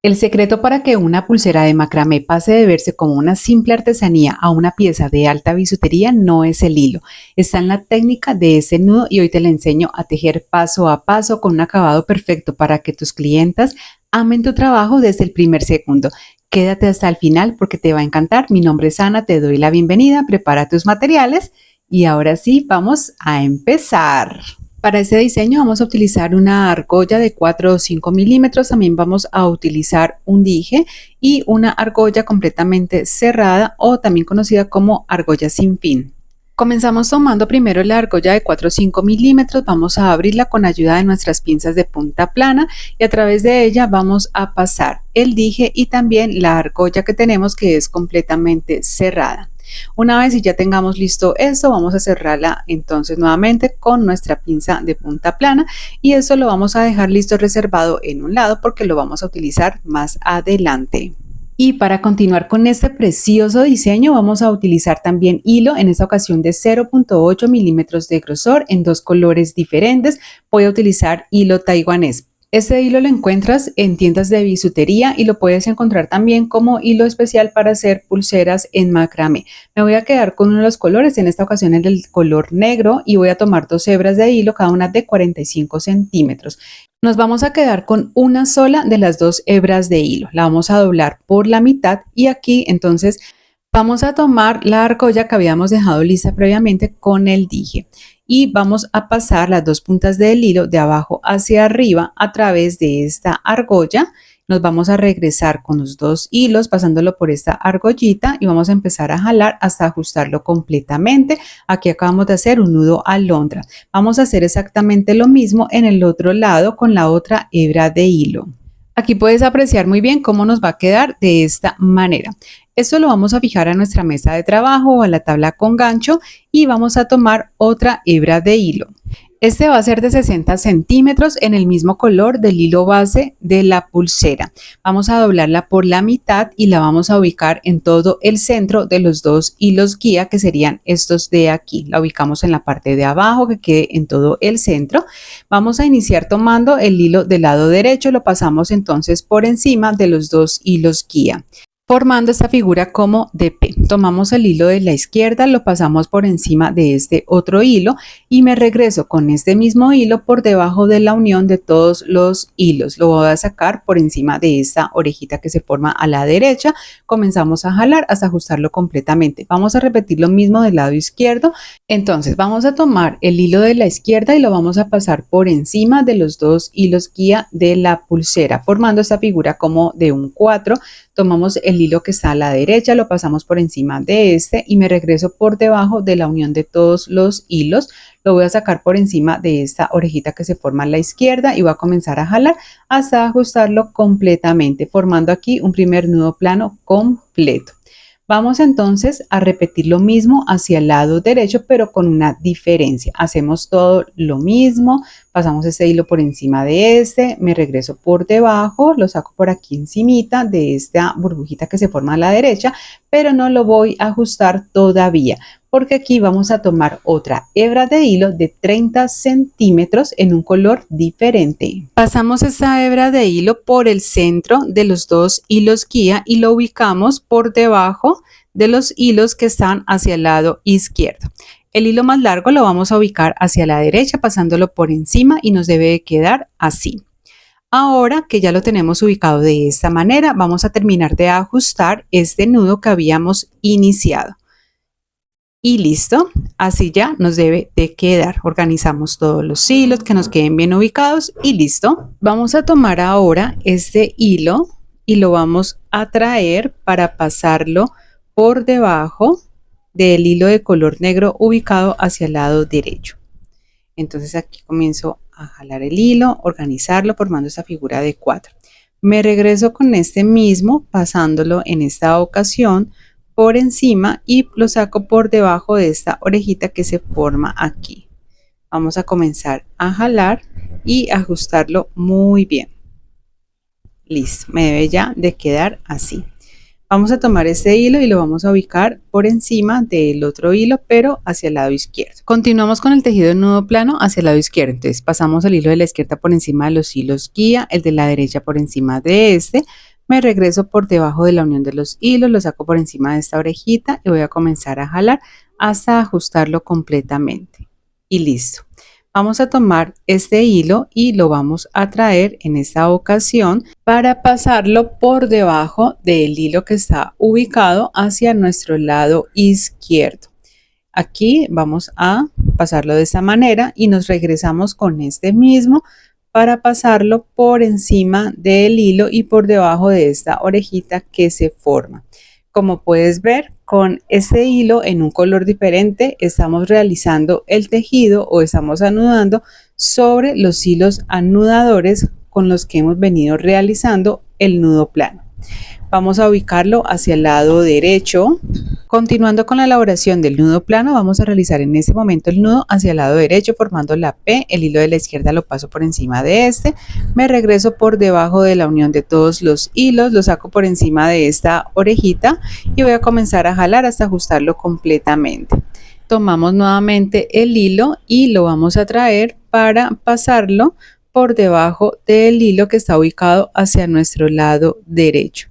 El secreto para que una pulsera de macramé pase de verse como una simple artesanía a una pieza de alta bisutería no es el hilo, está en la técnica de ese nudo y hoy te la enseño a tejer paso a paso con un acabado perfecto para que tus clientas amen tu trabajo desde el primer segundo. Quédate hasta el final porque te va a encantar. Mi nombre es Ana, te doy la bienvenida, prepara tus materiales y ahora sí, vamos a empezar. Para este diseño vamos a utilizar una argolla de 4 o 5 milímetros, también vamos a utilizar un dije y una argolla completamente cerrada o también conocida como argolla sin fin. Comenzamos tomando primero la argolla de 4 o 5 milímetros, vamos a abrirla con ayuda de nuestras pinzas de punta plana y a través de ella vamos a pasar el dije y también la argolla que tenemos que es completamente cerrada. Una vez ya tengamos listo esto, vamos a cerrarla entonces nuevamente con nuestra pinza de punta plana y eso lo vamos a dejar listo reservado en un lado porque lo vamos a utilizar más adelante. Y para continuar con este precioso diseño vamos a utilizar también hilo, en esta ocasión de 0.8 milímetros de grosor en dos colores diferentes. Voy a utilizar hilo taiwanés. Este hilo lo encuentras en tiendas de bisutería y lo puedes encontrar también como hilo especial para hacer pulseras en macramé. Me voy a quedar con uno de los colores, en esta ocasión es el color negro y voy a tomar dos hebras de hilo, cada una de 45 centímetros. Nos vamos a quedar con una sola de las dos hebras de hilo. La vamos a doblar por la mitad y aquí entonces vamos a tomar la argolla que habíamos dejado lista previamente con el dije y vamos a pasar las dos puntas del hilo de abajo hacia arriba a través de esta argolla. Nos vamos a regresar con los dos hilos pasándolo por esta argollita y vamos a empezar a jalar hasta ajustarlo completamente. Aquí acabamos de hacer un nudo alondra. Vamos a hacer exactamente lo mismo en el otro lado con la otra hebra de hilo. Aquí puedes apreciar muy bien cómo nos va a quedar de esta manera. Esto lo vamos a fijar a nuestra mesa de trabajo o a la tabla con gancho y vamos a tomar otra hebra de hilo. Este va a ser de 60 centímetros en el mismo color del hilo base de la pulsera. Vamos a doblarla por la mitad y la vamos a ubicar en todo el centro de los dos hilos guía que serían estos de aquí. La ubicamos en la parte de abajo que quede en todo el centro. Vamos a iniciar tomando el hilo del lado derecho, lo pasamos entonces por encima de los dos hilos guía, formando esta figura como de P. Tomamos el hilo de la izquierda, lo pasamos por encima de este otro hilo y me regreso con este mismo hilo por debajo de la unión de todos los hilos. Lo voy a sacar por encima de esta orejita que se forma a la derecha. Comenzamos a jalar hasta ajustarlo completamente. Vamos a repetir lo mismo del lado izquierdo. Entonces vamos a tomar el hilo de la izquierda y lo vamos a pasar por encima de los dos hilos guía de la pulsera, formando esta figura como de un 4. Tomamos el hilo que está a la derecha, lo pasamos por encima de este y me regreso por debajo de la unión de todos los hilos. Lo voy a sacar por encima de esta orejita que se forma a la izquierda y voy a comenzar a jalar hasta ajustarlo completamente, formando aquí un primer nudo plano completo. Vamos entonces a repetir lo mismo hacia el lado derecho, pero con una diferencia. Hacemos todo lo mismo, pasamos este hilo por encima de este, me regreso por debajo, lo saco por aquí encimita de esta burbujita que se forma a la derecha, pero no lo voy a ajustar todavía, porque aquí vamos a tomar otra hebra de hilo de 30 centímetros en un color diferente. Pasamos esta hebra de hilo por el centro de los dos hilos guía y lo ubicamos por debajo de los hilos que están hacia el lado izquierdo. El hilo más largo lo vamos a ubicar hacia la derecha pasándolo por encima y nos debe de quedar así. Ahora que ya lo tenemos ubicado de esta manera, vamos a terminar de ajustar este nudo que habíamos iniciado. Y listo, así ya nos debe de quedar. Organizamos todos los hilos que nos queden bien ubicados y listo. Vamos a tomar ahora este hilo y lo vamos a traer para pasarlo por debajo del hilo de color negro ubicado hacia el lado derecho. Entonces aquí comienzo a jalar el hilo, organizarlo formando esta figura de 4. Me regreso con este mismo pasándolo en esta ocasión por encima y lo saco por debajo de esta orejita que se forma aquí. Vamos a comenzar a jalar y ajustarlo muy bien. Listo, me debe ya de quedar así. Vamos a tomar este hilo y lo vamos a ubicar por encima del otro hilo, pero hacia el lado izquierdo. Continuamos con el tejido de nudo plano hacia el lado izquierdo. Entonces pasamos el hilo de la izquierda por encima de los hilos guía, el de la derecha por encima de este. Me regreso por debajo de la unión de los hilos, lo saco por encima de esta orejita y voy a comenzar a jalar hasta ajustarlo completamente. Y listo. Vamos a tomar este hilo y lo vamos a traer en esta ocasión para pasarlo por debajo del hilo que está ubicado hacia nuestro lado izquierdo. Aquí vamos a pasarlo de esta manera y nos regresamos con este mismo para pasarlo por encima del hilo y por debajo de esta orejita que se forma. Como puedes ver, con este hilo en un color diferente estamos realizando el tejido o estamos anudando sobre los hilos anudadores con los que hemos venido realizando el nudo plano. Vamos a ubicarlo hacia el lado derecho. Continuando con la elaboración del nudo plano, vamos a realizar en este momento el nudo hacia el lado derecho formando la P. El hilo de la izquierda lo paso por encima de este. Me regreso por debajo de la unión de todos los hilos, lo saco por encima de esta orejita y voy a comenzar a jalar hasta ajustarlo completamente. Tomamos nuevamente el hilo y lo vamos a traer para pasarlo por debajo del hilo que está ubicado hacia nuestro lado derecho.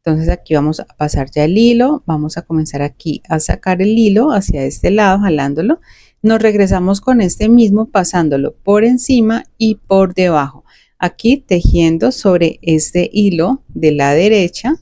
Entonces aquí vamos a pasar ya el hilo, vamos a comenzar aquí a sacar el hilo hacia este lado, jalándolo. Nos regresamos con este mismo pasándolo por encima y por debajo. Aquí tejiendo sobre este hilo de la derecha.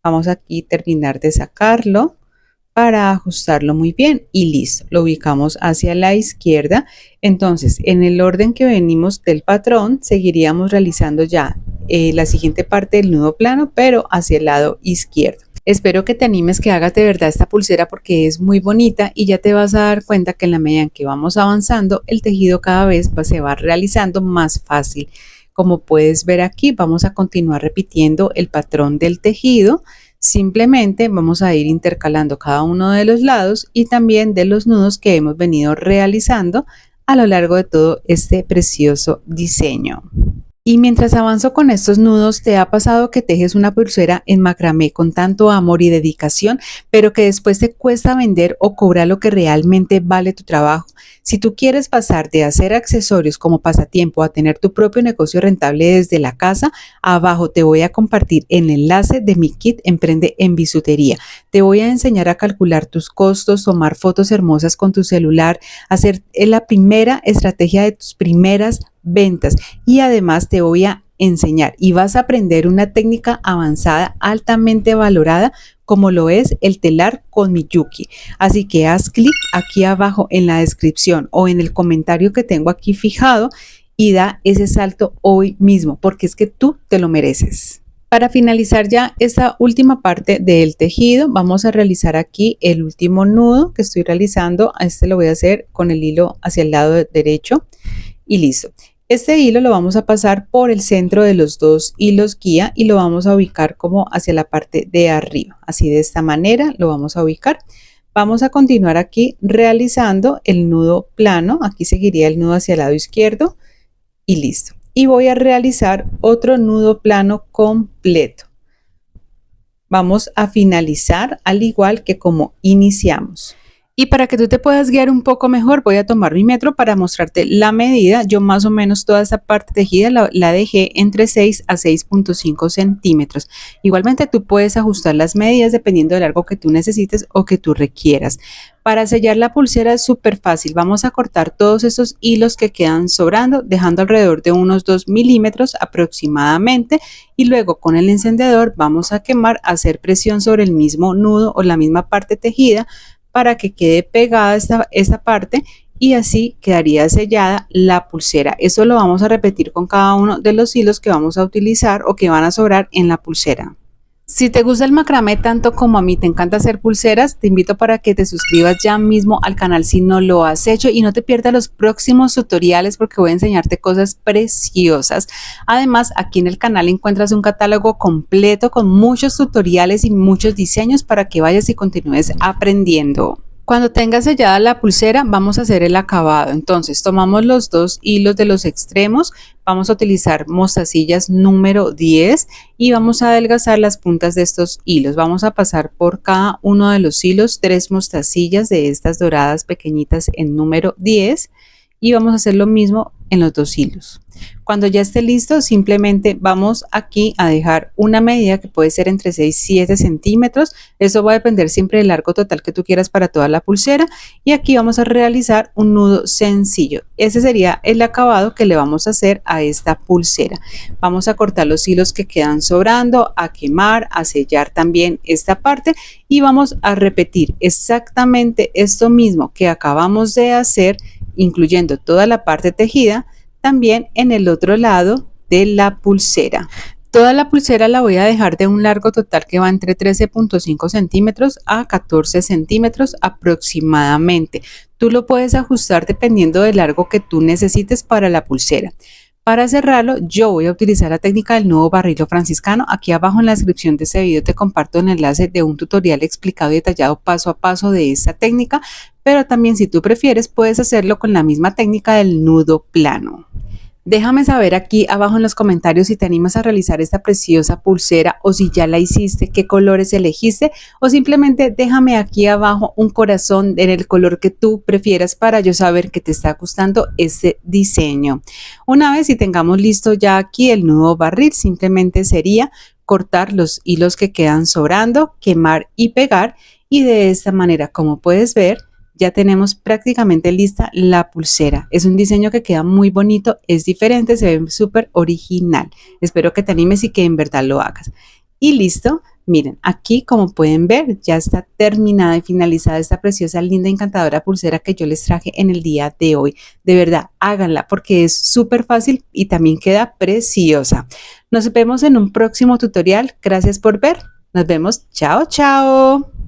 Vamos aquí a terminar de sacarlo para ajustarlo muy bien y listo. Lo ubicamos hacia la izquierda. Entonces en el orden que venimos del patrón seguiríamos realizando ya la siguiente parte del nudo plano, pero hacia el lado izquierdo. Espero que te animes, que hagas de verdad esta pulsera porque es muy bonita y ya te vas a dar cuenta que en la medida en que vamos avanzando, el tejido cada vez se va realizando más fácil. Como puedes ver aquí, vamos a continuar repitiendo el patrón del tejido. Simplemente vamos a ir intercalando cada uno de los lados y también de los nudos que hemos venido realizando a lo largo de todo este precioso diseño. Y mientras avanzo con estos nudos, ¿te ha pasado que tejes una pulsera en macramé con tanto amor y dedicación, pero que después te cuesta vender o cobrar lo que realmente vale tu trabajo? Si tú quieres pasar de hacer accesorios como pasatiempo a tener tu propio negocio rentable desde la casa, abajo te voy a compartir el enlace de mi kit Emprende en Bisutería. Te voy a enseñar a calcular tus costos, tomar fotos hermosas con tu celular, hacer la primera estrategia de tus primeras ventas y además te voy a enseñar y vas a aprender una técnica avanzada altamente valorada como lo es el telar con Miyuki. Así que haz clic aquí abajo en la descripción o en el comentario que tengo aquí fijado y da ese salto hoy mismo porque es que tú te lo mereces. Para finalizar ya esta última parte del tejido, vamos a realizar aquí el último nudo que estoy realizando. A este lo voy a hacer con el hilo hacia el lado derecho y listo. Este hilo lo vamos a pasar por el centro de los dos hilos guía y lo vamos a ubicar como hacia la parte de arriba. Así de esta manera lo vamos a ubicar. Vamos a continuar aquí realizando el nudo plano. Aquí seguiría el nudo hacia el lado izquierdo y listo. Y voy a realizar otro nudo plano completo. Vamos a finalizar al igual que como iniciamos. Y para que tú te puedas guiar un poco mejor, voy a tomar mi metro para mostrarte la medida. Yo más o menos toda esta parte tejida la dejé entre 6 a 6.5 centímetros. Igualmente tú puedes ajustar las medidas dependiendo del largo que tú necesites o que tú requieras. Para sellar la pulsera es súper fácil. Vamos a cortar todos estos hilos que quedan sobrando, dejando alrededor de unos 2 milímetros aproximadamente. Y luego con el encendedor vamos a quemar, hacer presión sobre el mismo nudo o la misma parte tejida, para que quede pegada esta parte y así quedaría sellada la pulsera. Eso lo vamos a repetir con cada uno de los hilos que vamos a utilizar o que van a sobrar en la pulsera. Si te gusta el macramé tanto como a mí te encanta hacer pulseras, te invito para que te suscribas ya mismo al canal si no lo has hecho y no te pierdas los próximos tutoriales porque voy a enseñarte cosas preciosas. Además, aquí en el canal encuentras un catálogo completo con muchos tutoriales y muchos diseños para que vayas y continúes aprendiendo. Cuando tengas sellada la pulsera vamos a hacer el acabado. Entonces tomamos los dos hilos de los extremos, vamos a utilizar mostacillas número 10 y vamos a adelgazar las puntas de estos hilos. Vamos a pasar por cada uno de los hilos 3 mostacillas de estas doradas pequeñitas en número 10 y vamos a hacer lo mismo en los dos hilos. Cuando ya esté listo, simplemente vamos aquí a dejar una medida que puede ser entre 6 y 7 centímetros. Eso va a depender siempre del largo total que tú quieras para toda la pulsera. Y aquí vamos a realizar un nudo sencillo. Ese sería el acabado que le vamos a hacer a esta pulsera. Vamos a cortar los hilos que quedan sobrando, a quemar, a sellar también esta parte y vamos a repetir exactamente esto mismo que acabamos de hacer, incluyendo toda la parte tejida, también en el otro lado de la pulsera. Toda la pulsera la voy a dejar de un largo total que va entre 13.5 centímetros a 14 centímetros aproximadamente. Tú lo puedes ajustar dependiendo del largo que tú necesites para la pulsera. Para cerrarlo, yo voy a utilizar la técnica del nudo barrilo franciscano. Aquí abajo en la descripción de este video te comparto un enlace de un tutorial explicado y detallado paso a paso de esta técnica, pero también si tú prefieres puedes hacerlo con la misma técnica del nudo plano. Déjame saber aquí abajo en los comentarios si te animas a realizar esta preciosa pulsera o si ya la hiciste, qué colores elegiste, o simplemente déjame aquí abajo un corazón en el color que tú prefieras para yo saber que te está gustando este diseño. Una vez si tengamos listo ya aquí el nudo barril, simplemente sería cortar los hilos que quedan sobrando, quemar y pegar, y de esta manera, como puedes ver, ya tenemos prácticamente lista la pulsera. Es un diseño que queda muy bonito, es diferente, se ve súper original. Espero que te animes y que en verdad lo hagas. Y listo, miren, aquí como pueden ver ya está terminada y finalizada esta preciosa, linda, encantadora pulsera que yo les traje en el día de hoy. De verdad, háganla porque es súper fácil y también queda preciosa. Nos vemos en un próximo tutorial. Gracias por ver. Nos vemos. Chao, chao.